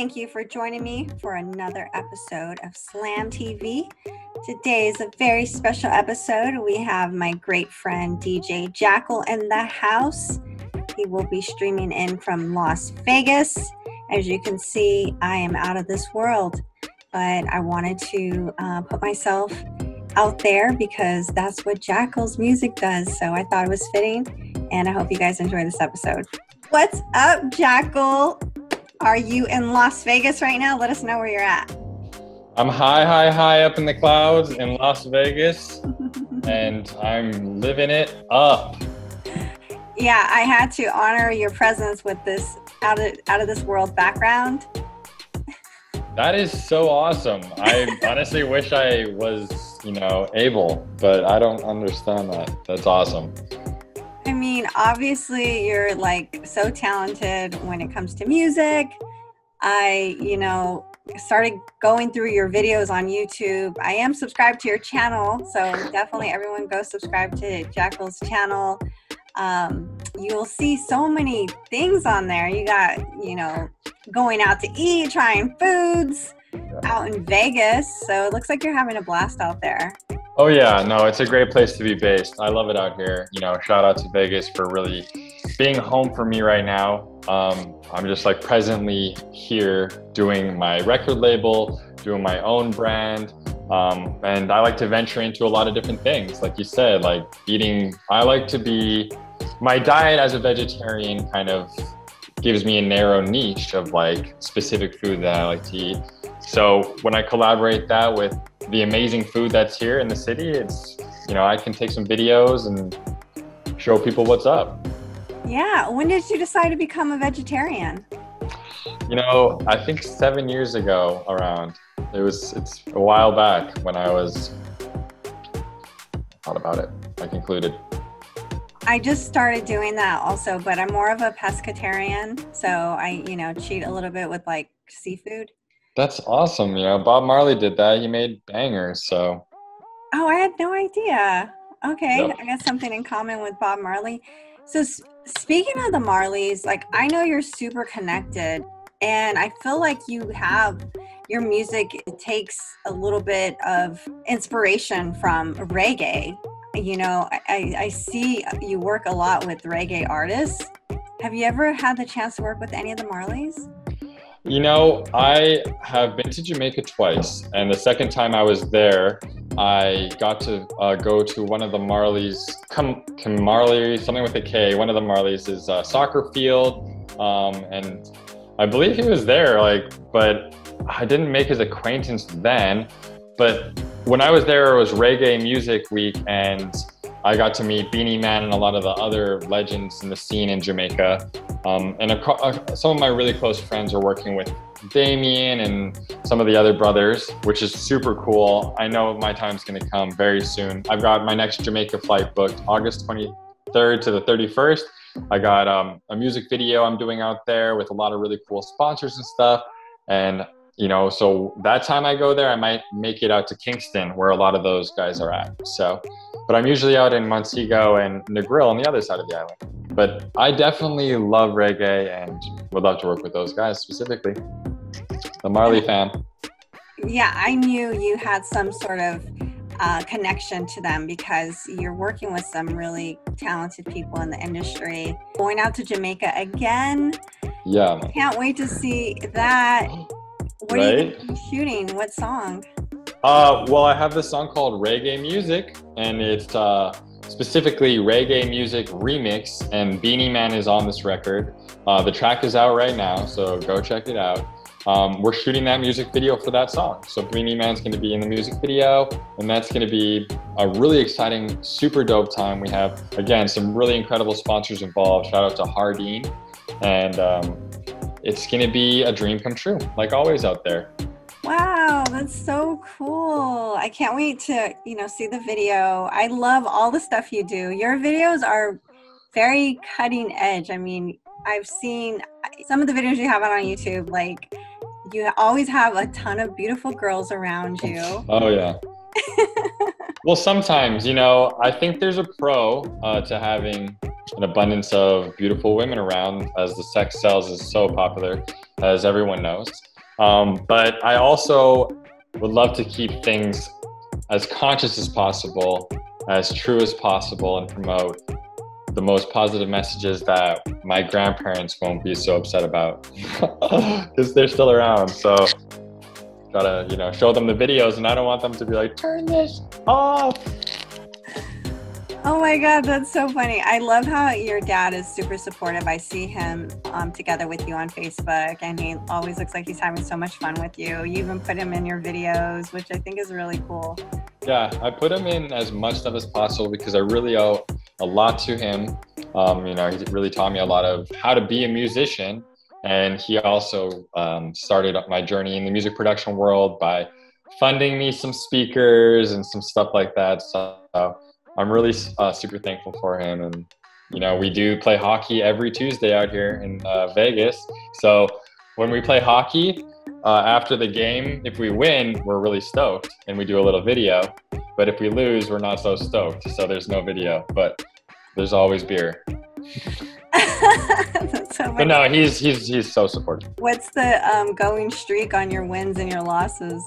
thank you for joining me for another episode of Slam TV. Today is a very special episode. We have my great friend DJ JackEL in the house. He will be streaming in from Las Vegas. As you can see, I am out of this world, but I wanted to put myself out there because that's what JackEl's music does. So I thought it was fitting, and I hope you guys enjoy this episode. What's up, JackEl? Are you in Las Vegas right now? Let us know where you're at. I'm high up in the clouds in Las Vegas, and I'm living it up. Yeah, I had to honor your presence with this out of this world background. That is so awesome. I honestly wish I was, able, but I don't understand that. That's awesome. I mean, obviously you're like so talented when it comes to music. I, started going through your videos on YouTube. I am subscribed to your channel, so definitely everyone go subscribe to JackEl's channel. You'll see so many things on there. You got, going out to eat, trying foods out in Vegas. So it looks like you're having a blast out there. Oh yeah, no, it's a great place to be based. I love it out here. Shout out to Vegas for really being home for me right now. I'm just like presently here doing my record label, doing my own brand. And I like to venture into a lot of different things. Like you said, like my diet as a vegetarian kind of gives me a narrow niche of like specific food that I like to eat. So when I collaborate that with the amazing food that's here in the city, it's, I can take some videos and show people what's up. Yeah. When did you decide to become a vegetarian? I think 7 years ago around. It's a while back when I thought about it. I concluded. I just started doing that also, but I'm more of a pescatarian. So I, cheat a little bit with like seafood. That's awesome. Bob Marley did that. He made bangers, so. Oh, I had no idea. Okay. Yep. I got something in common with Bob Marley. So speaking of the Marleys, like I know you're super connected, and I feel like your music takes a little bit of inspiration from reggae. I see you work a lot with reggae artists. Have you ever had the chance to work with any of the Marleys? I have been to Jamaica twice, and the second time I was there, I got to go to one of the Marleys, Marley, something with a K. One of the Marleys is a soccer field, and I believe he was there, but I didn't make his acquaintance then. But when I was there, it was Reggae Music Week, and I got to meet Beanie Man and a lot of the other legends in the scene in Jamaica. And some of my really close friends are working with Damien and some of the other brothers, which is super cool. I know my time's gonna come very soon. I've got my next Jamaica flight booked August 23rd to the 31st. I got a music video I'm doing out there with a lot of really cool sponsors and stuff. And so that time I go there, I might make it out to Kingston, where a lot of those guys are at. So, but I'm usually out in Montego and Negril on the other side of the island. But I definitely love reggae and would love to work with those guys specifically. The Marley fam. Yeah, I knew you had some sort of connection to them because you're working with some really talented people in the industry. Going out to Jamaica again. Yeah. Can't wait to see that. What are you shooting? What song? Well, I have this song called Reggae Music, and it's specifically Reggae Music Remix, and Beanie Man is on this record. The track is out right now, so go check it out. We're shooting that music video for that song. So Beanie Man's going to be in the music video, and that's going to be a really exciting, super dope time. We have, again, some really incredible sponsors involved. Shout out to Hardeen, and it's going to be a dream come true, like always out there. Wow, that's so cool. I can't wait to, see the video. I love all the stuff you do. Your videos are very cutting edge. I mean, I've seen some of the videos you have out on YouTube, like you always have a ton of beautiful girls around you. Oh yeah. Well, sometimes, I think there's a pro to having an abundance of beautiful women around, as the sex sells is so popular, as everyone knows. But I also would love to keep things as conscious as possible, as true as possible, and promote the most positive messages that my grandparents won't be so upset about because they're still around. So gotta, you know, show them the videos, and I don't want them to be like, turn this off. Oh my God, that's so funny. I love how your dad is super supportive. I see him together with you on Facebook, and he always looks like he's having so much fun with you. You even put him in your videos, which I think is really cool. Yeah, I put him in as much stuff as possible because I really owe a lot to him. You know, he really taught me a lot of how to be a musician. And he also started my journey in the music production world by funding me some speakers and some stuff like that. So I'm really super thankful for him. And, you know, we do play hockey every Tuesday out here in Vegas. So when we play hockey, after the game, if we win, we're really stoked and we do a little video. But if we lose, we're not so stoked. So there's no video, but there's always beer. But no, he's so supportive. What's the going streak on your wins and your losses?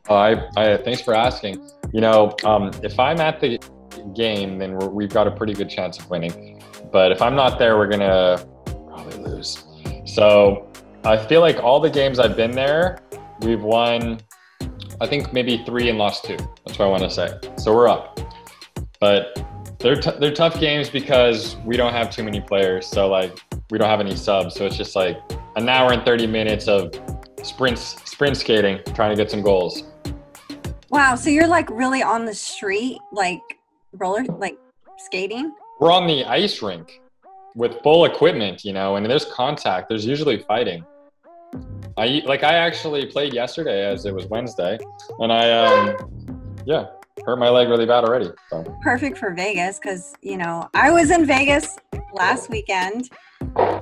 Thanks for asking. You know, if I'm at the game, then we've got a pretty good chance of winning. But if I'm not there, we're gonna probably lose. So I feel like all the games I've been there, we've won, I think maybe 3 and lost 2. That's what I want to say. So we're up. But they're tough games because we don't have too many players. So like we don't have any subs. So it's just like an hour and 30 minutes of sprint skating, trying to get some goals. Wow. So you're like really on the street, like skating? We're on the ice rink with full equipment, you know, and there's contact. There's usually fighting. I actually played yesterday as it was Wednesday, and I hurt my leg really bad already. So. Perfect for Vegas because, you know, I was in Vegas last weekend,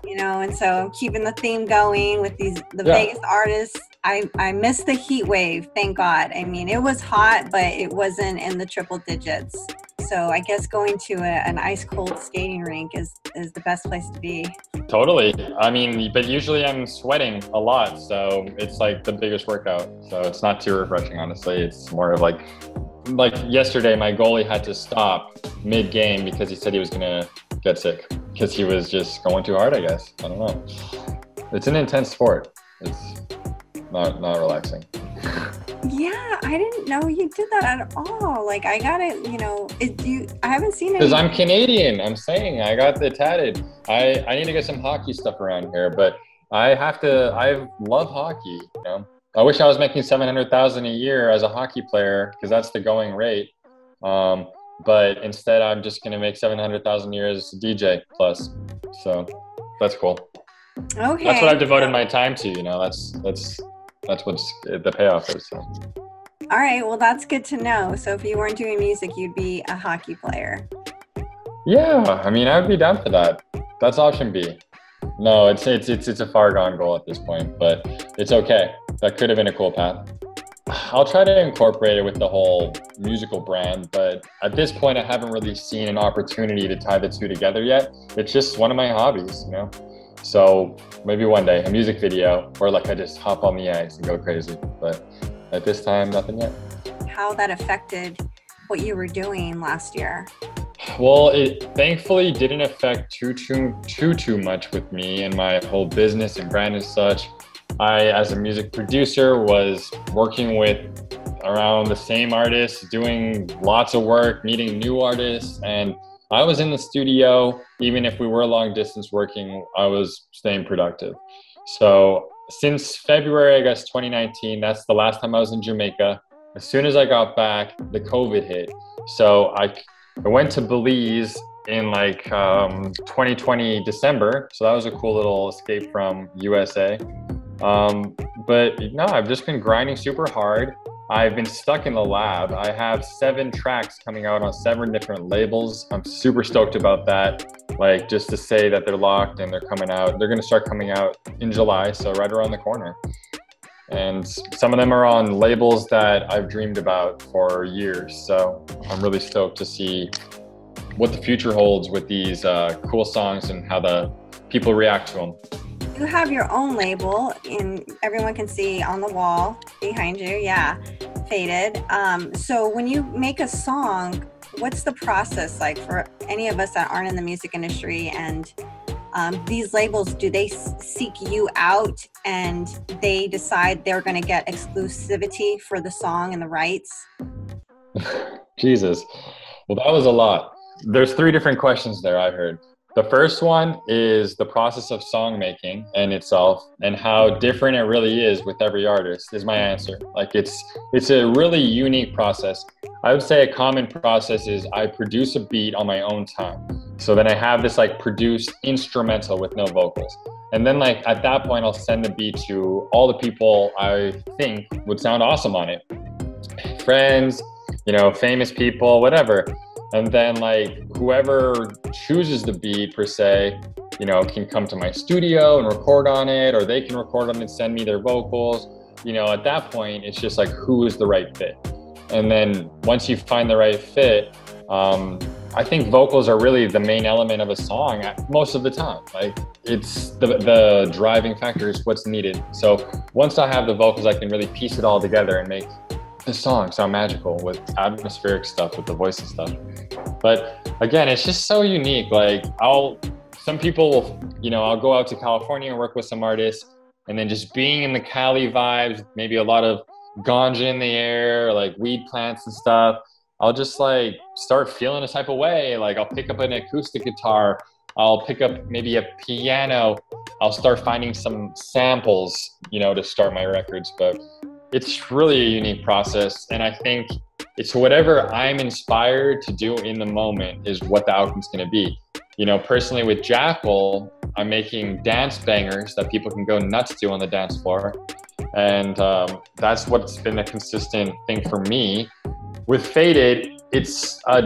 you know, and so I'm keeping the theme going with the Vegas artists. I missed the heat wave, thank God. I mean, it was hot, but it wasn't in the triple digits. So I guess going to an ice cold skating rink is the best place to be. Totally. I mean, but usually I'm sweating a lot, so it's like the biggest workout. So it's not too refreshing, honestly. It's more of like yesterday, my goalie had to stop mid-game because he said he was gonna get sick because he was just going too hard, I guess. I don't know. It's an intense sport. It's not relaxing. Yeah, I didn't know you did that at all. Like, I got it, you know, I haven't seen it. Because I'm Canadian. I'm saying I got the tatted. I need to get some hockey stuff around here, but I love hockey, you know. I wish I was making $700,000 a year as a hockey player because that's the going rate. But instead, I'm just going to make $700,000 a year as a DJ plus. So that's cool. Okay. That's what I've devoted my time to, you know. That's what's the payoff is. So. All right, well, that's good to know. So if you weren't doing music, you'd be a hockey player. Yeah, I mean, I would be down for that. That's option B. No, it's a far gone goal at this point, but it's okay. That could have been a cool path. I'll try to incorporate it with the whole musical brand, but at this point, I haven't really seen an opportunity to tie the two together yet. It's just one of my hobbies, you know? So maybe one day, a music video, or like I just hop on the ice and go crazy. But at this time, nothing yet. How that affected what you were doing last year? Well, it thankfully didn't affect too much with me and my whole business and brand and such. I, as a music producer, was working with around the same artists, doing lots of work, meeting new artists, and I was in the studio. Even if we were long distance working, I was staying productive. So since February, I guess, 2019, that's the last time I was in Jamaica. As soon as I got back, the COVID hit. So I went to Belize in like 2020 December. So that was a cool little escape from USA. But no, I've just been grinding super hard. I've been stuck in the lab. I have 7 tracks coming out on 7 different labels. I'm super stoked about that. Like, just to say that they're locked and they're coming out. They're gonna start coming out in July, so right around the corner. And some of them are on labels that I've dreamed about for years. So I'm really stoked to see what the future holds with these cool songs and how the people react to them. you have your own label, and everyone can see on the wall behind you. Yeah, Faded. So when you make a song, what's the process like for any of us that aren't in the music industry? And these labels, do they seek you out and they decide they're going to get exclusivity for the song and the rights? Jesus. Well, that was a lot. There's three different questions there, I heard. The first one is the process of song making in itself and how different it really is with every artist is my answer. Like it's a really unique process. I would say a common process is I produce a beat on my own time. So then I have this like produced instrumental with no vocals. And then like at that point, I'll send the beat to all the people I think would sound awesome on it. Friends, you know, famous people, whatever. And then like whoever chooses the beat per se, you know, can come to my studio and record on it, or they can record on it, send me their vocals. You know, at that point, it's just like, who is the right fit? And then once you find the right fit, I think vocals are really the main element of a song most of the time. Like it's the driving factor is what's needed. So once I have the vocals, I can really piece it all together and make the song sound magical with atmospheric stuff, with the voice and stuff. But again, it's just so unique. Like some people will, you know, I'll go out to California and work with some artists, and then just being in the Cali vibes, maybe a lot of ganja in the air, like weed plants and stuff, I'll just like start feeling a type of way. Like I'll pick up an acoustic guitar, I'll pick up maybe a piano, I'll start finding some samples, you know, to start my records. But it's really a unique process, and I think it's whatever I'm inspired to do in the moment is what the outcome's going to be. You know, personally with JackEL, I'm making dance bangers that people can go nuts to on the dance floor, and that's what's been a consistent thing for me. With Faded, it's a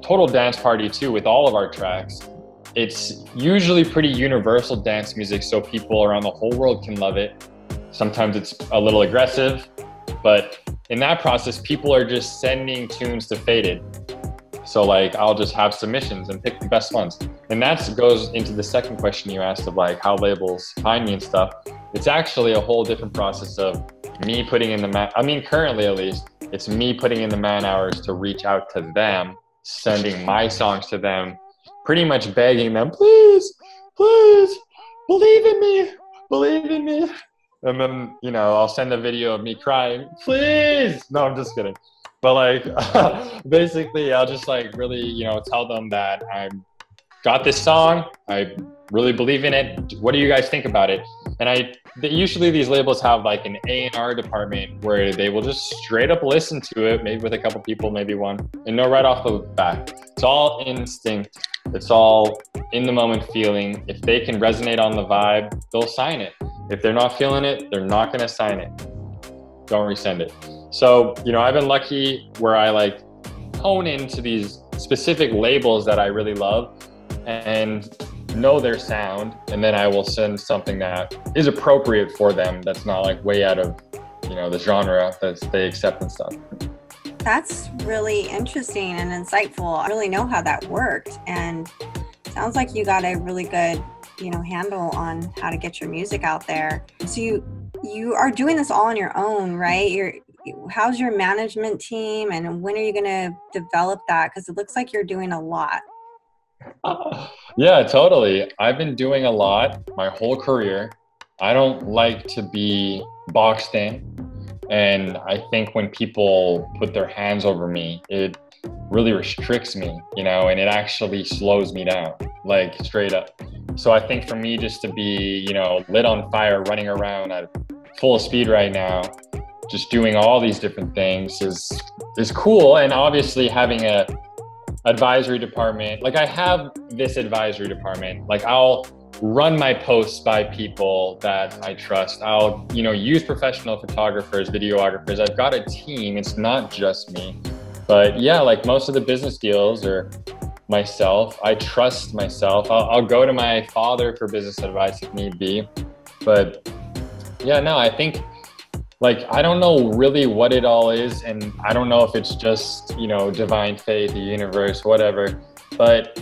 total dance party too with all of our tracks. It's usually pretty universal dance music, so people around the whole world can love it. Sometimes it's a little aggressive, but in that process, people are just sending tunes to Faded. So like, I'll just have submissions and pick the best ones. And that goes into the second question you asked of like how labels find me and stuff. It's actually a whole different process of me putting in currently at least, it's me putting in the man hours to reach out to them, sending my songs to them, pretty much begging them, please, please, believe in me, believe in me. And then, you know, I'll send a video of me crying, please. No, I'm just kidding. But like, basically, I'll just like really, you know, tell them that I got this song. I really believe in it. What do you guys think about it? And usually these labels have like an A&R department where they will just straight up listen to it, maybe with a couple people, maybe one, and know right off the bat. It's all instinct. It's all in the moment feeling. If they can resonate on the vibe, they'll sign it. If they're not feeling it, they're not going to sign it. Don't resend it. So, you know, I've been lucky where I like hone into these specific labels that I really love and know their sound. And then I will send something that is appropriate for them. That's not like way out of, you know, the genre that they accept and stuff. That's really interesting and insightful. I really know how that worked. And it sounds like you got a really good, you know, handle on how to get your music out there. So you are doing this all on your own, right? How's your management team, and when are you going to develop that? Because it looks like you're doing a lot. Yeah, totally. I've been doing a lot my whole career. I don't like to be boxed in. And I think when people put their hands over me, it really restricts me, you know, and it actually slows me down, like straight up. So I think for me just to be, you know, lit on fire, running around at full speed right now, just doing all these different things is cool. And obviously having a advisory department, like I have this advisory department, like I'll run my posts by people that I trust. I'll, you know, use professional photographers, videographers. I've got a team. It's not just me. But yeah, like most of the business deals are myself. I trust myself. I'll go to my father for business advice if need be. But yeah, no, I think like, I don't know really what it all is. And I don't know if it's just, you know, divine fate, the universe, whatever. But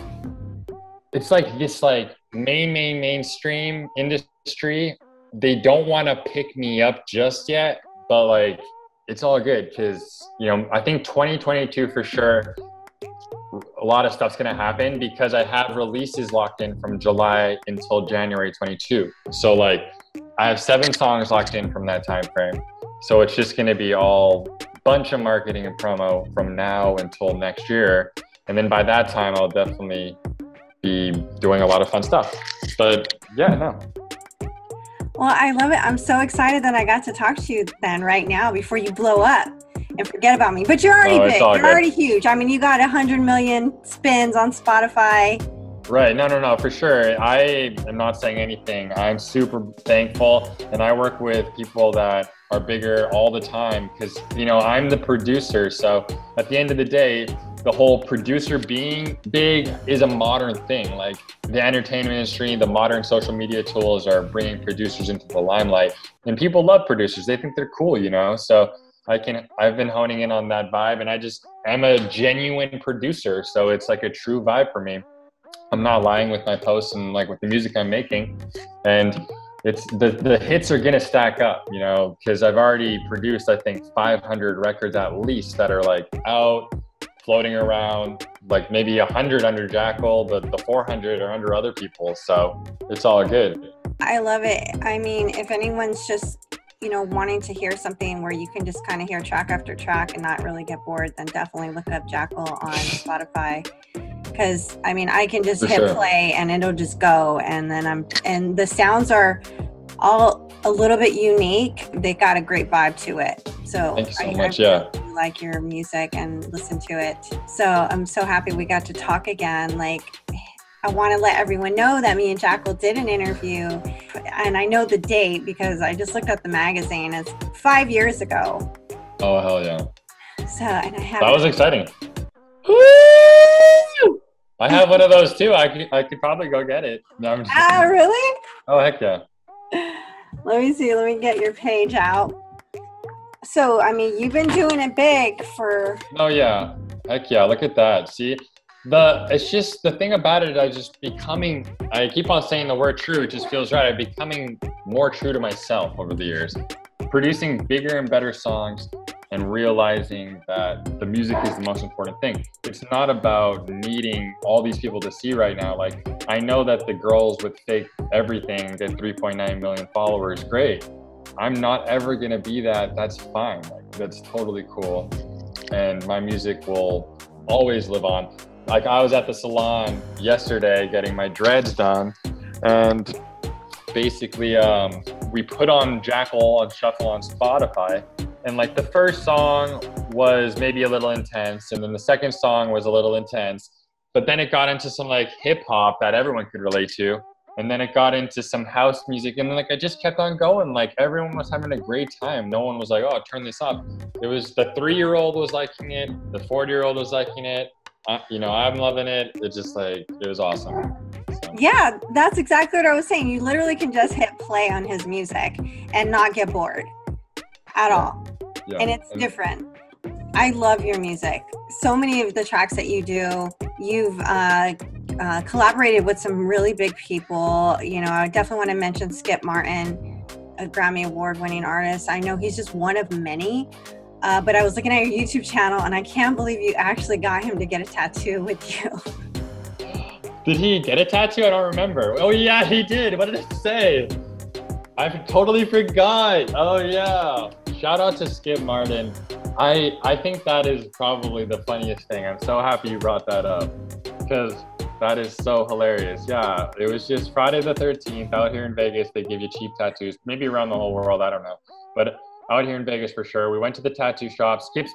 it's like this like mainstream industry industry, they don't want to pick me up just yet, but like, it's all good because, you know, I think 2022 for sure, a lot of stuff's going to happen because I have releases locked in from July until January 22. So like, I have 7 songs locked in from that time frame. So it's just going to be all bunch of marketing and promo from now until next year. And then by that time, I'll definitely be doing a lot of fun stuff. But yeah, no. Well, I love it. I'm so excited that I got to talk to you then right now before you blow up and forget about me. But you're already big. You're already huge. I mean, you got 100 million spins on Spotify. Right. No, for sure. I am not saying anything. I'm super thankful. And I work with people that are bigger all the time because, you know, I'm the producer. So at the end of the day, the whole producer being big is a modern thing. Like the entertainment industry, the modern social media tools are bringing producers into the limelight, and people love producers. They think they're cool, you know? So I've been honing in on that vibe, and I'm a genuine producer. So it's like a true vibe for me. I'm not lying with my posts and like with the music I'm making. And it's the hits are gonna stack up, you know, because I've already produced, I think 500 records at least that are like out, floating around, like maybe 100 under JackEL, but the 400 are under other people. So it's all good. I love it. I mean, if anyone's just, you know, wanting to hear something where you can just kind of hear track after track and not really get bored, then definitely look up JackEL on Spotify. Because I mean, I can just hit play and it'll just go, and then and the sounds are all a little bit unique. They got a great vibe to it. So thank you so much. Yeah. Like your music and listen to it. So I'm so happy we got to talk again. Like, I want to let everyone know that me and JackEL did an interview, and I know the date because I just looked at the magazine. It's 5 years ago. Oh, hell yeah. So, and I have that was exciting. Woo! I have one of those too. I could probably go get it. No, I'm just kidding. Really? Oh, heck yeah. Let me see. Let me get your page out. So, I mean, you've been doing it big for... Oh, yeah. Heck yeah. Look at that. See, it's just the thing about it, I keep on saying the word true. It just feels right. I'm becoming more true to myself over the years. Producing bigger and better songs and realizing that the music is the most important thing. It's not about needing all these people to see right now. Like, I know that the girls with fake everything get 3.9 million followers. Great. I'm not ever gonna be that. That's fine. Like, that's totally cool. And my music will always live on. Like, I was at the salon yesterday getting my dreads done, and basically we put on JackEL on shuffle on Spotify, and like the first song was maybe a little intense, and then the second song was a little intense, but then it got into some like hip hop that everyone could relate to. And then it got into some house music, and then like I just kept on going. Like, everyone was having a great time. No one was like, "Oh, turn this up." It was the 3-year-old was liking it, the 40-year-old was liking it. You know, I'm loving it. It's just like, it was awesome. So. Yeah, that's exactly what I was saying. You literally can just hit play on his music and not get bored at all. Yeah. And it's different. I love your music. So many of the tracks that you do, you've collaborated with some really big people. You know, I definitely want to mention Skip Martin, a Grammy Award-winning artist. I know he's just one of many. But I was looking at your YouTube channel, and I can't believe you actually got him to get a tattoo with you. Did he get a tattoo? I don't remember. Oh, yeah, he did. What did it say? I totally forgot. Oh, yeah. Shout out to Skip Martin. I think that is probably the funniest thing. I'm so happy you brought that up because that is so hilarious. Yeah, it was just Friday the 13th out here in Vegas. They give you cheap tattoos, maybe around the whole world. I don't know. But out here in Vegas for sure. We went to the tattoo shop. Skip's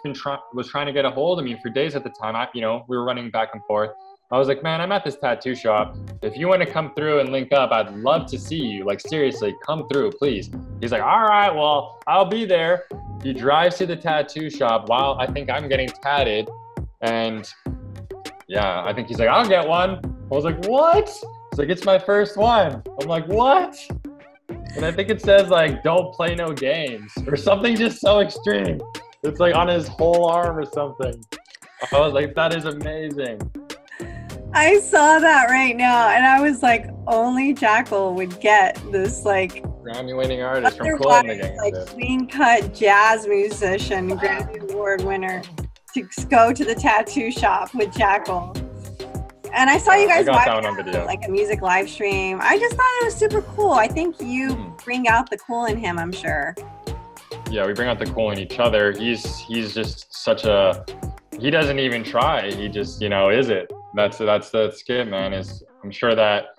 was trying to get a hold of me for days at the time. We were running back and forth. I was like, man, I'm at this tattoo shop. If you want to come through and link up, I'd love to see you. Like, seriously, come through, please. He's like, all right, well, I'll be there. He drives to the tattoo shop while I think I'm getting tatted. And yeah, I think he's like, I'll get one. I was like, what? He's like, it's my first one. I'm like, what? And I think it says like, don't play no games or something just so extreme. It's like on his whole arm or something. I was like, that is amazing. I saw that right now, and I was like, only JackEL would get this like Grammy-winning artist from Cool otherwise in the Gang. like clean-cut jazz musician, Grammy Award winner, to go to the tattoo shop with JackEL. And I saw you guys got that on video. like a music live stream. I just thought it was super cool. I think you bring out the cool in him, I'm sure. Yeah, we bring out the cool in each other. He's just such a, he doesn't even try. He just, is it. That's the skit, man. I'm sure that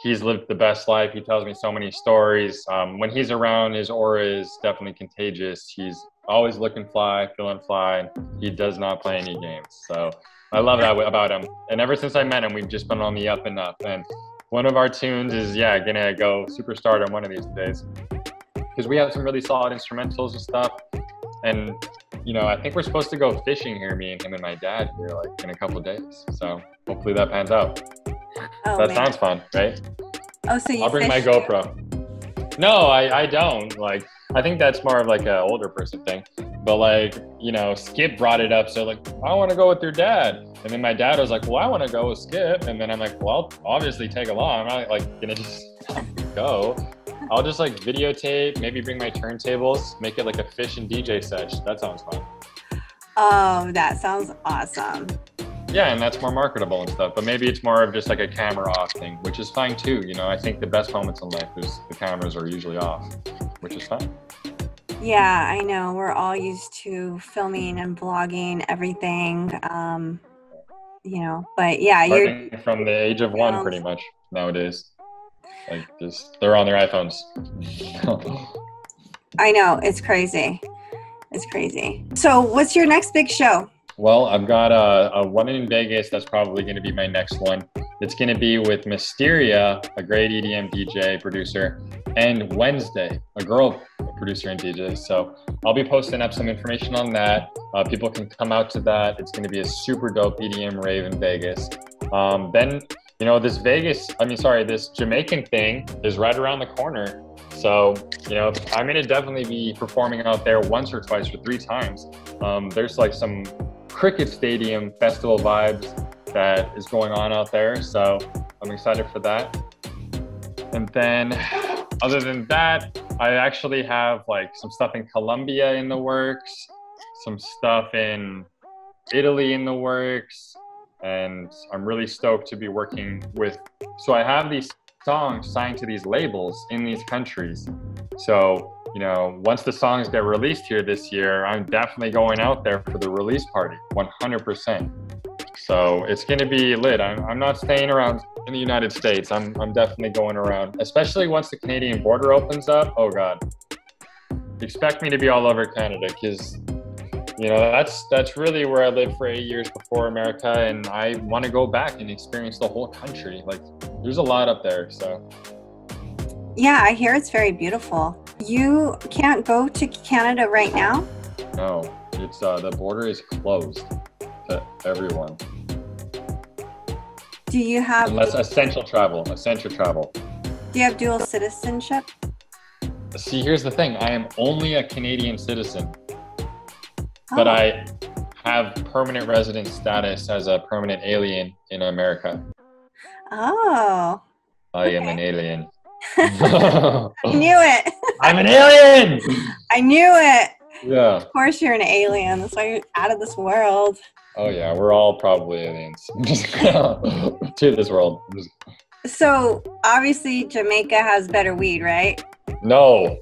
he's lived the best life. He tells me so many stories. When he's around, his aura is definitely contagious. He's always looking fly, feeling fly. He does not play any games. So I love that about him. And ever since I met him, we've just been on the up and up. And one of our tunes is, gonna go superstar one of these days. Because we have some really solid instrumentals and stuff. And, I think we're supposed to go fishing here, me and him and my dad here, like in a couple of days. So hopefully that pans out. Oh, that sounds fun, right? Oh, so I'll bring my GoPro. No, I don't. Like, I think that's more of like an older person thing. But like, Skip brought it up. So like, I want to go with your dad. And then my dad was like, well, I want to go with Skip. And then I'm like, well, obviously take along. I'm not like gonna just go. I'll just like videotape, maybe bring my turntables, make it like a fish and DJ sesh. That sounds fun. Oh, that sounds awesome. Yeah, and that's more marketable and stuff. But maybe it's more of just like a camera off thing, which is fine too. I think the best moments in life is the cameras are usually off, which is fine. Yeah, I know. We're all used to filming and vlogging everything. But yeah, you're from the age of one pretty much nowadays. Like they're on their iPhones. I know, it's crazy. It's crazy. So what's your next big show? Well, I've got a one in Vegas. That's probably going to be my next one. It's going to be with Mysteria, a great EDM DJ producer, and Wednesday, a girl producer and DJ. So I'll be posting up some information on that. People can come out to that. It's going to be a super dope EDM rave in Vegas. Then, this Jamaican thing is right around the corner. So, I'm going to definitely be performing out there once or twice or 3 times. There's like some cricket stadium festival vibes that is going on out there. So I'm excited for that. And then other than that, I actually have like some stuff in Colombia in the works, some stuff in Italy in the works. And I'm really stoked to be working with, so I have these songs signed to these labels in these countries. So, once the songs get released here this year, I'm definitely going out there for the release party, 100%. So it's going to be lit. I'm not staying around in the United States. I'm definitely going around, especially once the Canadian border opens up. Oh God, expect me to be all over Canada because that's really where I lived for 8 years before America, and I want to go back and experience the whole country. Like, there's a lot up there, so. Yeah, I hear it's very beautiful. You can't go to Canada right now? No, it's the border is closed to everyone. Do you have... Unless essential travel. Do you have dual citizenship? See, here's the thing. I am only a Canadian citizen. But I have permanent resident status as a permanent alien in America. Oh. I am an alien. I knew it. I'm an alien! I knew it. Yeah. Of course you're an alien. That's why you're out of this world. Oh yeah, we're all probably aliens. To this world. So, obviously Jamaica has better weed, right? No,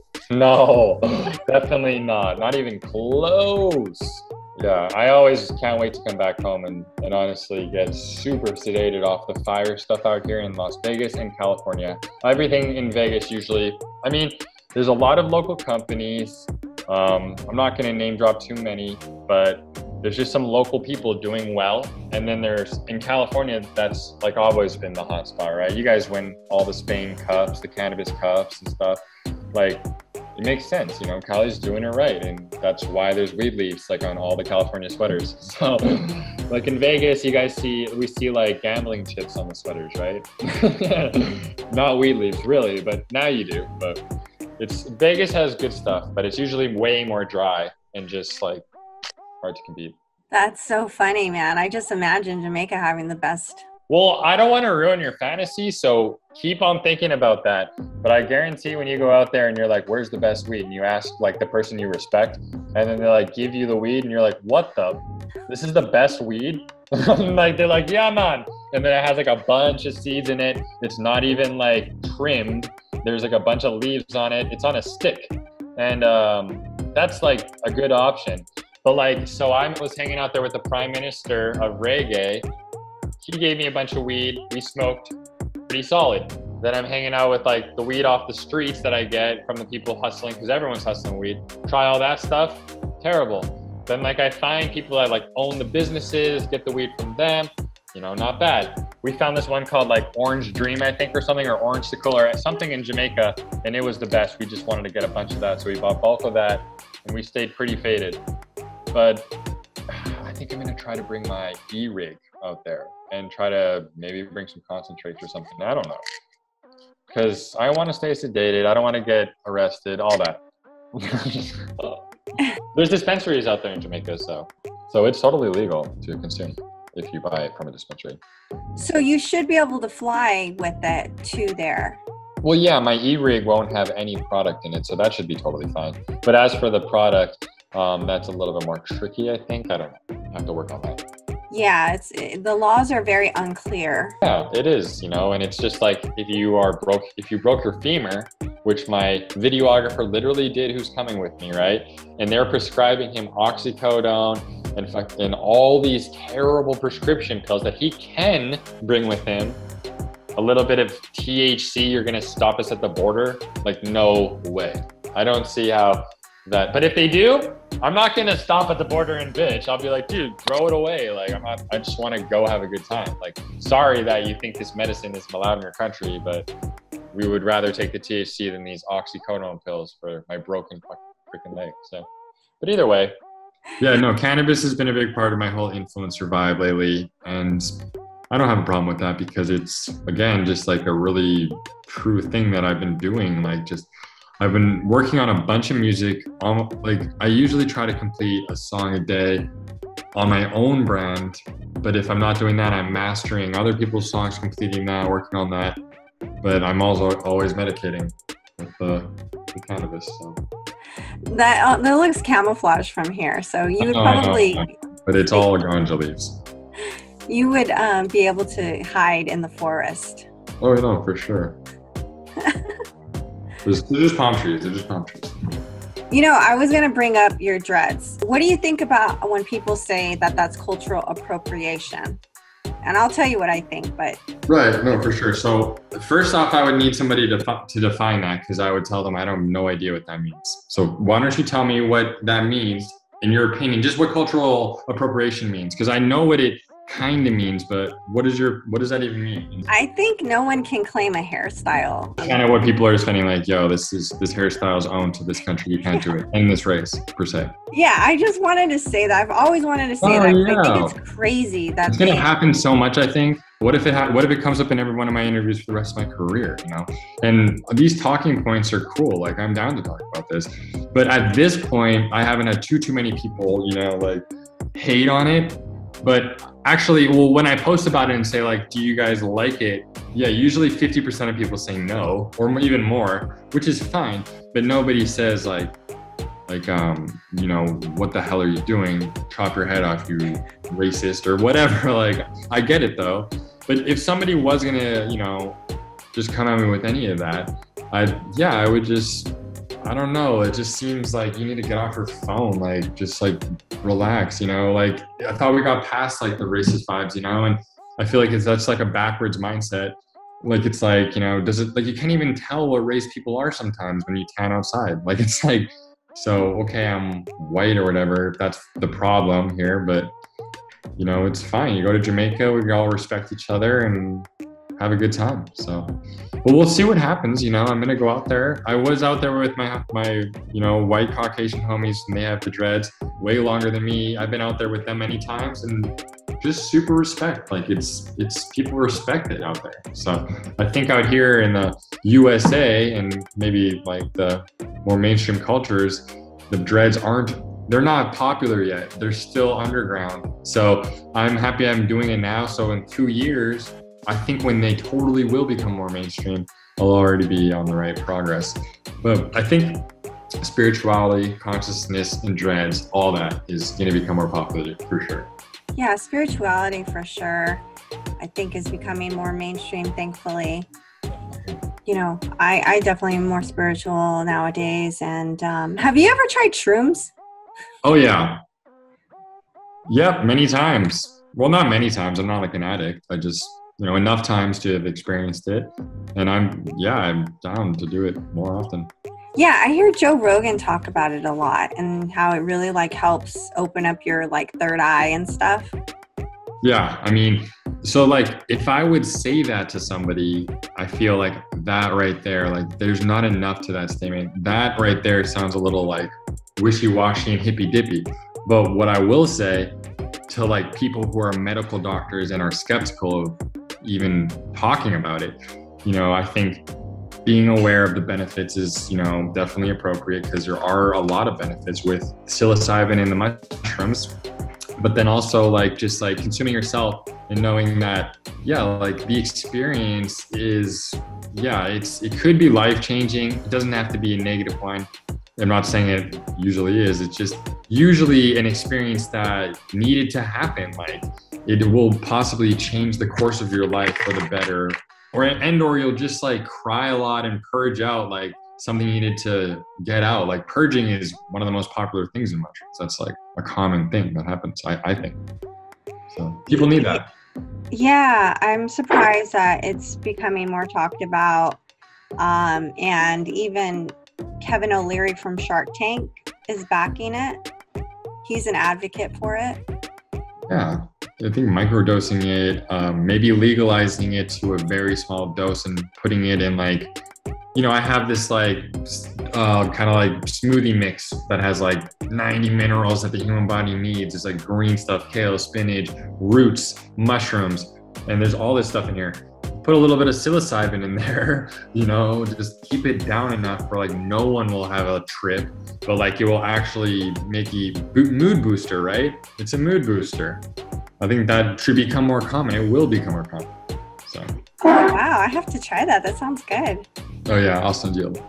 definitely not. Not even close. Yeah, I always can't wait to come back home and honestly get super sedated off the fire stuff out here in Las Vegas and California. Everything in Vegas usually, there's a lot of local companies. I'm not going to name drop too many, but there's just some local people doing well. And then there's, in California, that's like always been the hot spot, right? You guys win all the Spain Cups, the cannabis cups and stuff. Like, it makes sense, Cali's doing it right, and that's why there's weed leaves like on all the California sweaters. So, like in Vegas, we see like gambling chips on the sweaters, right? Not weed leaves, really, but now you do. But Vegas has good stuff, but it's usually way more dry and just like hard to compete. That's so funny, man. I just imagine Jamaica having the best Well, I don't want to ruin your fantasy, so keep on thinking about that. But I guarantee when you go out there and you're like, where's the best weed? And you ask like the person you respect, and then they like give you the weed and you're like, what the? This is the best weed? Like they're like, yeah, man. And then it has like a bunch of seeds in it. It's not even like trimmed. There's like a bunch of leaves on it. It's on a stick. And that's like a good option. But like, so I was hanging out there with the Prime Minister of reggae. He gave me a bunch of weed. We smoked pretty solid. Then I'm hanging out with like the weed off the streets that I get from the people hustling, because everyone's hustling weed. Try all that stuff, terrible. Then like I find people that like own the businesses, get the weed from them, you know, not bad. We found this one called like Orange Dream, I think, or something, or Orange Sickle or something in Jamaica, and it was the best. We just wanted to get a bunch of that, so we bought bulk of that, and we stayed pretty faded. But I think I'm gonna try to bring my e-rig out there and try to maybe bring some concentrates or something. I don't know. Because I want to stay sedated. I don't want to get arrested, all that. There's dispensaries out there in Jamaica, so it's totally legal to consume if you buy it from a dispensary. So you should be able to fly with it to there. Well, yeah, my e-rig won't have any product in it, so that should be totally fine. But as for the product, that's a little bit more tricky, I think. I don't know. I have to work on that. Yeah, the laws are very unclear. Yeah, it is, you know, and it's just like if you broke your femur, which my videographer literally did, who's coming with me, right? And they're prescribing him oxycodone and all these terrible prescription pills that he can bring with him. A little bit of THC, you're gonna stop us at the border? Like, no way. I don't see how that, but if they do, I'm not gonna stop at the border and bitch. I'll be like, dude, throw it away. Like, I just wanna go have a good time. Like, sorry that you think this medicine is allowed in your country, but we would rather take the THC than these oxycodone pills for my broken freaking leg. So, but either way. Yeah, no, cannabis has been a big part of my whole influencer vibe lately. And I don't have a problem with that because it's, again, just like a really true thing that I've been doing. Like, just, I've been working on a bunch of music. Like, I usually try to complete a song a day on my own brand. But if I'm not doing that, I'm mastering other people's songs, completing that, working on that. But I'm also always medicating with the cannabis. So. That looks camouflage from here. So you would probably... I know. But it's all ganja leaves. You would be able to hide in the forest. Oh, no, for sure. They're just palm trees. They're just palm trees. You know, I was going to bring up your dreads. What do you think about when people say that that's cultural appropriation? And I'll tell you what I think, but... Right, no, for sure. So first off, I would need somebody to define that, because I would tell them I don't have no idea what that means. So why don't you tell me what that means, in your opinion, just what cultural appropriation means? Because I know what it kind of means, but what does that even mean? I think no one can claim a hairstyle. Kind of what people are saying, like, yo, this hairstyle is owned to this country, you can't do it in this race per se. Yeah, I just wanted to say that. I've always wanted to say that. Yeah. I think it's crazy that it's gonna happen so much. I think. What if it comes up in every one of my interviews for the rest of my career? You know, and these talking points are cool. Like, I'm down to talk about this, but at this point, I haven't had too many people, you know, like hate on it. But actually, well, when I post about it and say, like, do you guys like it? Yeah, usually 50% of people say no, or even more, which is fine. But nobody says like, you know, what the hell are you doing? Chop your head off, you racist, or whatever. Like, I get it though. But if somebody was gonna, you know, just come at me with any of that, I would just, I don't know. It just seems like you need to get off your phone, like, just like relax, you know? Like, I thought we got past like the racist vibes, you know? And I feel like that's like a backwards mindset. Like, it's like, you know, like, you can't even tell what race people are sometimes when you tan outside. Like, it's like, so, okay, I'm white or whatever, if that's the problem here, but you know, it's fine. You go to Jamaica, we all respect each other and have a good time. So, but we'll see what happens. You know, I'm gonna go out there. I was out there with my you know, white Caucasian homies, and they have the dreads way longer than me. I've been out there with them many times, and just super respect. Like, it's people respect it out there. So I think out here in the USA and maybe like the more mainstream cultures, the dreads aren't they're not popular yet. They're still underground. So I'm happy I'm doing it now. So in 2 years, I think when they totally will become more mainstream, I'll already be on the right progress. But I think spirituality, consciousness, and dreads, all that is going to become more popular for sure. Yeah, spirituality for sure, I think is becoming more mainstream, thankfully. You know, I definitely am more spiritual nowadays. And have you ever tried shrooms? Oh, yeah. Yep, many times. Well, not many times. I'm not like an addict. I just, enough times to have experienced it. And I'm down to do it more often. Yeah, I hear Joe Rogan talk about it a lot and how it really like helps open up your like third eye and stuff. Yeah, I mean, so like if I would say that to somebody, I feel like that right there, like there's not enough to that statement. That right there sounds a little like wishy-washy and hippy-dippy. But what I will say to like people who are medical doctors and are skeptical of even talking about it, I think being aware of the benefits is, definitely appropriate because there are a lot of benefits with psilocybin and the mushrooms. But then also like just like consuming yourself and knowing that, like the experience is, it could be life-changing. It doesn't have to be a negative one. I'm not saying it usually is. It's just usually an experience that needed to happen. Like it will possibly change the course of your life for the better, or you'll just like cry a lot and purge out like something you needed to get out. Like purging is one of the most popular things in mushrooms. That's like a common thing that happens, I think. So people need that. Yeah, I'm surprised that it's becoming more talked about. And even Kevin O'Leary from Shark Tank is backing it. He's an advocate for it. Yeah, I think microdosing it, maybe legalizing it to a very small dose and putting it in like, I have this like kind of like smoothie mix that has like 90 minerals that the human body needs. It's like green stuff, kale, spinach, roots, mushrooms, and there's all this stuff in here. Put a little bit of psilocybin in there, just keep it down enough for like no one will have a trip, but like it will actually make you mood booster, right? It's a mood booster. I think that should become more common. It will become more common. So. Oh, wow. I have to try that. That sounds good. Oh yeah, I'll send you a link.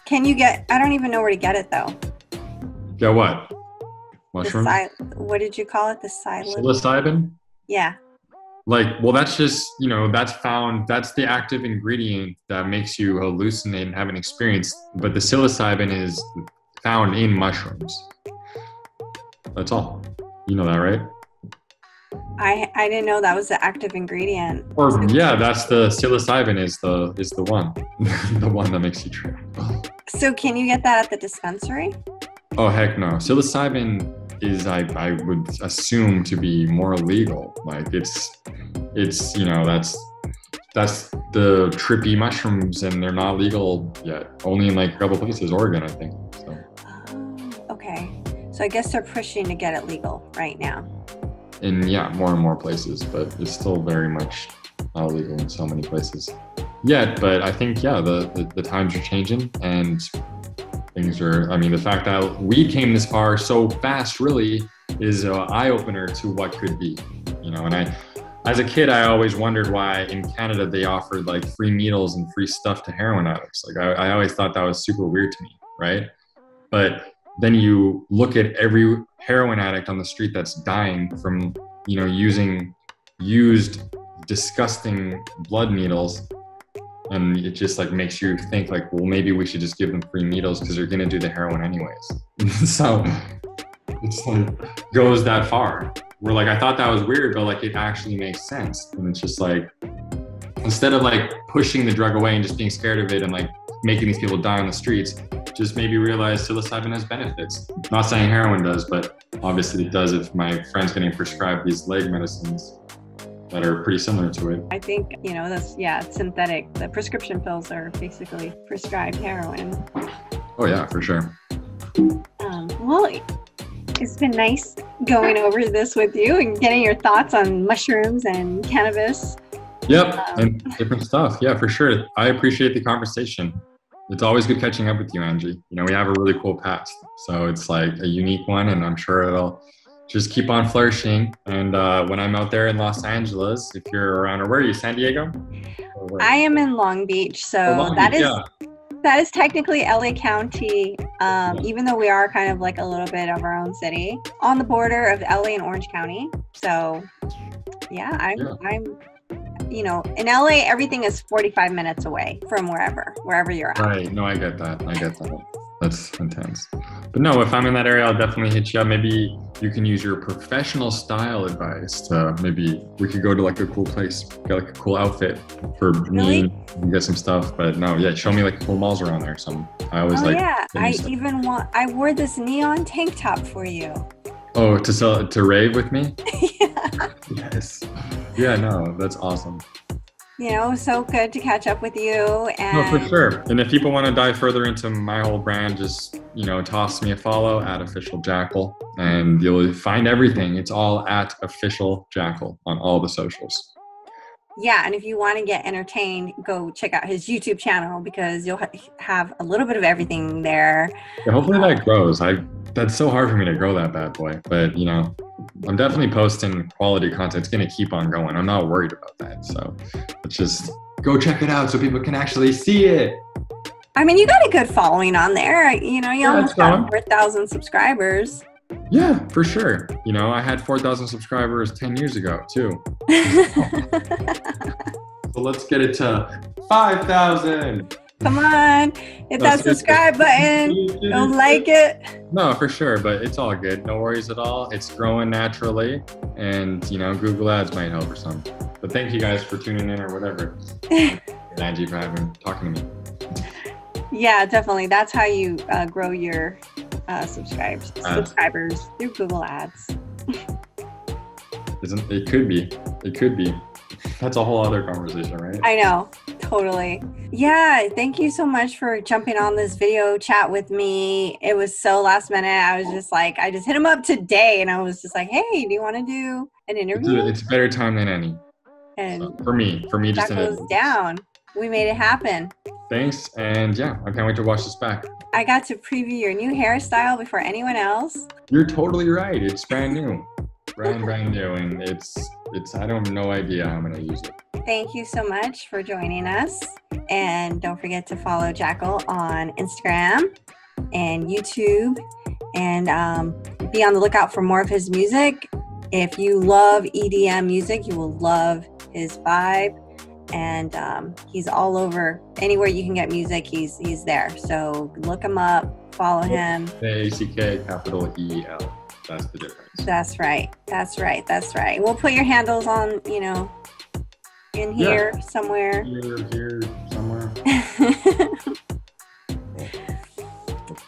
Can you I don't even know where to get it though. Get what? Mushroom? What did you call it? The psilocybin? Yeah. Like, well, that's just, that's the active ingredient that makes you hallucinate and have an experience. But the psilocybin is found in mushrooms. That's all. You know that, right? I didn't know that was the active ingredient. Or yeah, that's the psilocybin is the one, the one that makes you trip. So can you get that at the dispensary? Oh heck no! Psilocybin is I would assume to be more legal. Like it's that's the trippy mushrooms and they're not legal yet. Only in like a couple places, Oregon, I think. So. Okay, so I guess they're pushing to get it legal right now. In more and more places, but it's still very much not legal in so many places yet. But I think the times are changing and things are. I mean, the fact that we came this far so fast really is an eye-opener to what could be. And as a kid, I always wondered why in Canada they offered like free needles and free stuff to heroin addicts. Like I always thought that was super weird to me, right? But then you look at every heroin addict on the street that's dying from, using used, disgusting blood needles. And it just like makes you think like, well, maybe we should just give them free needles because they're going to do the heroin anyways. So it's like goes that far. We're like, I thought that was weird, but like it actually makes sense. And it's just like, instead of like pushing the drug away and just being scared of it and like making these people die on the streets, just maybe realize psilocybin has benefits. Not saying heroin does, but obviously it does if my friend's getting prescribed these leg medicines that are pretty similar to it. I think, it's synthetic. The prescription pills are basically prescribed heroin. Oh yeah, for sure. Well, it's been nice going over this with you and getting your thoughts on mushrooms and cannabis. Yep, and different stuff. Yeah, for sure. I appreciate the conversation. It's always good catching up with you, Angie. You know, we have a really cool past. So it's like a unique one, and I'm sure it'll just keep on flourishing. And when I'm out there in Los Angeles, if you're around, or where are you, San Diego? I am in Long Beach, so Long Beach, that is technically LA County, even though we are kind of like a little bit of our own city on the border of LA and Orange County. So yeah, I'm you know, in LA, everything is 45 minutes away from wherever you're at. Right. No, I get that. That's intense. But no, if I'm in that area, I'll definitely hit you up. Maybe you can use your professional style advice to maybe we could go to like a cool place, get like a cool outfit for me and get some stuff. But no, yeah, show me like cool malls around there. I always I wore this neon tank top for you. Oh, to rave with me? Yeah. Yes. Yeah, no, that's awesome. You know, so good to catch up with you. And no, for sure. And if people want to dive further into my whole brand, just, you know, toss me a follow at Official JackEL, and you'll find everything. It's all at Official JackEL on all the socials. Yeah, and if you want to get entertained, go check out his YouTube channel because you'll have a little bit of everything there. Yeah, hopefully that grows. That's so hard for me to grow that bad boy, but you know, I'm definitely posting quality content. It's going to keep on going. I'm not worried about that. So let's just go check it out so people can actually see it. I mean, you got a good following on there. You know, you almost got 4,000 subscribers. Yeah, for sure. You know, I had 4,000 subscribers 10 years ago too. So let's get it to 5,000. Come on, hit that subscribe button. Don't like it. No, for sure, but it's all good. No worries at all. It's growing naturally, and you know, Google Ads might help or something. But thank you guys for tuning in or whatever. And Angie for talking to me. Yeah, definitely. That's how you grow your subscribers through Google Ads. It could be. That's a whole other conversation, right? I know, totally. Yeah, thank you so much for jumping on this video chat with me. It was so last minute. I was just like, I just hit him up today and I was just like, hey, do you want to do an interview? It's a better time than any. And so for me, just that goes down. We made it happen. Thanks, and yeah, I can't wait to watch this back. I got to preview your new hairstyle before anyone else. You're totally right. It's brand new. brand new, and it's I don't have no idea how I'm gonna use it. Thank you so much for joining us, and don't forget to follow JackEL on Instagram and YouTube, and be on the lookout for more of his music. If you love EDM music, you will love his vibe, and he's all over. Anywhere you can get music, he's there. So look him up, follow him. JackEL, capital E-L. That's the difference. That's right. We'll put your handles on, in here somewhere. Here somewhere.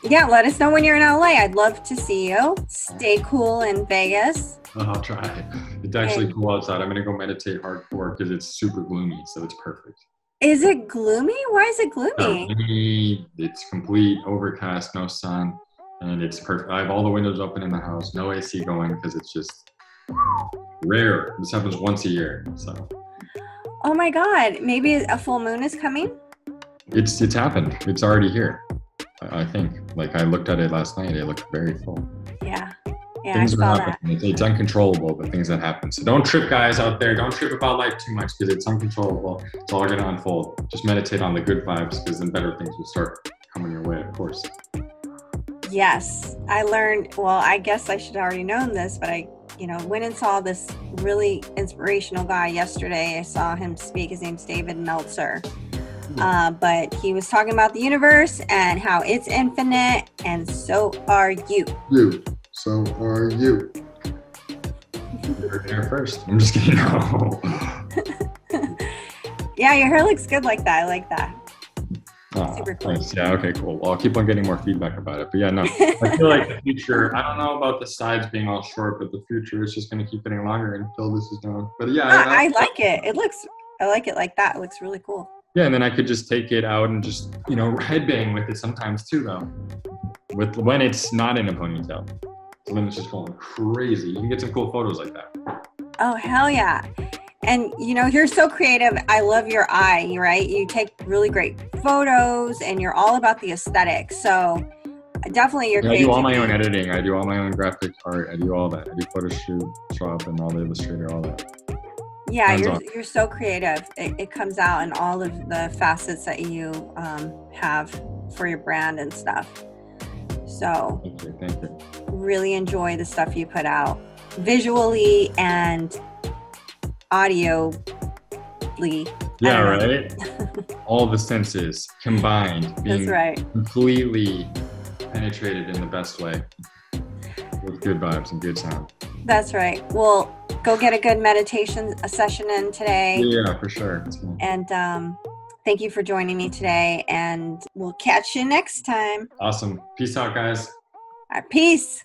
Yeah, let us know when you're in LA. I'd love to see you. Stay cool in Vegas. I'll try. It's actually cool outside. I'm going to go meditate hardcore because it's super gloomy, so it's perfect. Is it gloomy? Why is it gloomy? It's complete overcast, no sun, and it's perfect. I have all the windows open in the house, no AC going because it's just rare. This happens once a year, so. Oh my God, maybe a full moon is coming? It's happened. It's already here, I think. Like I looked at it last night, it looked very full. Yeah, things I saw that. It's uncontrollable, the things that happen. So don't trip, guys out there. Don't trip about life too much because it's uncontrollable. It's all going to unfold. Just meditate on the good vibes because then better things will start coming your way, of course. Yes, I learned, well, I guess I should have already known this, but I went and saw this really inspirational guy yesterday. I saw him speak. His name's David Meltzer. But he was talking about the universe and how it's infinite, and so are you. So are you. You're here first. I'm just kidding. No. Yeah, your hair looks good like that. I like that. Super cool. Nice. Yeah, okay, cool. Well, I'll keep on getting more feedback about it. But yeah, no. I feel like the future, I don't know about the sides being all short, but the future is just going to keep getting longer until this is done. But yeah. I like it. I like it like that. It looks really cool. Yeah, and then I could just take it out and just, headbang with it sometimes too, though. When it's not in a ponytail. So then it's just going crazy. You can get some cool photos like that. Oh, hell yeah. And you know, you're so creative. I love your eye, right? You take really great photos and you're all about the aesthetic. So definitely your I creativity. do all my own editing. I do all my own graphic art. I do all that. I do Photoshop and all the Illustrator, all that. Yeah, you're so creative. It comes out in all of the facets that you have for your brand and stuff. So thank you. Really enjoy the stuff you put out visually and audioly. Yeah, right? All the senses combined, being That's right. completely penetrated in the best way with good vibes and good sound. That's right. Well, go get a good meditation session in today. Yeah, for sure. And thank you for joining me today, and we'll catch you next time. Awesome. Peace out, guys. All right, peace.